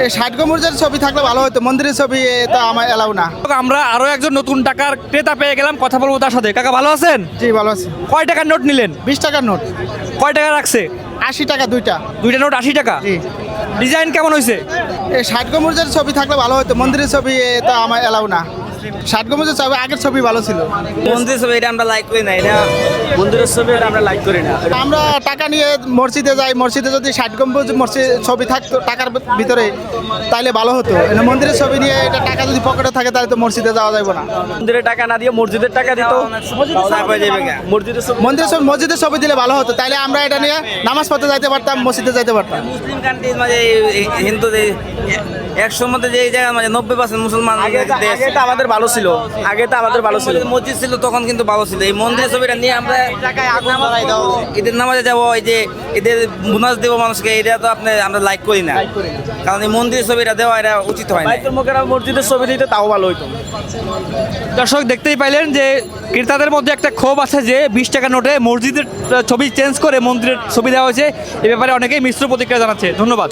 ষাট গম্বুজের ছবি থাকলে ভালো হতো, মন্দিরের ছবি তো আমার এলাও না। আমরা আরো একজন নতুন টাকার ক্রেতা পেয়ে গেলাম, কথা বলবো তার সাথে। কাকা ভালো আছেন? জি ভালো আছে। কয় টাকার নোট নিলেন? 20 টাকার নোট। কয় টাকা রাখছে? 80 টাকা দুইটা। দুইটা নোট 80 টাকা। জি। ডিজাইন কেমন হয়েছে? ষাট গম্বুজের ছবি থাকলে ভালো হতো, মন্দিরের ছবি তো আমার এলাও না। ষাট গম্বুজের ছবি আগের ছবি ভালো ছিল। মন্দিরের ছবি এটা আমরা লাইক করি না, এটা মন্দিরের ছবি এটা আমরা লাইক করি না। আমরা টাকা নিয়ে মসজিদে যাই, মসজিদে যদি ষাট গম্বুজ মসজিদ ছবি থাকতো টাকার ভিতরে তাইলে ভালো হতো। মন্দিরের ছবি নিয়ে এটা টাকা যদি পকেটে থাকে তাহলে তো মসজিদে যাওয়া যাবে না। মন্দিরের টাকা না দিয়ে মসজিদের টাকা দিত, মসজিদের ছবি দিলে ভালো হতো, তাইলে আমরা এটা নিয়ে নামাজ পড়তে যাইতে পারতাম, মসজিদে যাইতে পারতাম। মুসলিম কান্ট্রিজ মানে হিন্দু 100 মধ্যে যে জায়গা মানে 90% মুসলমান আগে তো আমাদের ভালো ছিল, মসজিদ ছিল তখন কিন্তু ভালো ছিল। এই মন্দিরের ছবিটা নিয়ে আমরা ঈদের নামাজে যাবো, এই যে ঈদের বোনাস দেবো মানুষকে, এটা তো আমরা লাইক করি না, কারণ এই মন্দিরের ছবিটা দেওয়া এটা উচিত হয় না। মসজিদের ছবি দিতে তাও ভালো হইতো। দর্শক দেখতেই পাইলেন যে ক্রেতাদের মধ্যে একটা ক্ষোভ আছে যে 20 টাকা নোটে মসজিদের ছবি চেঞ্জ করে মন্দিরের ছবি দেওয়া হয়েছে। এ ব্যাপারে অনেকেই মিশ্র প্রতিক্রিয়া জানাচ্ছে। ধন্যবাদ।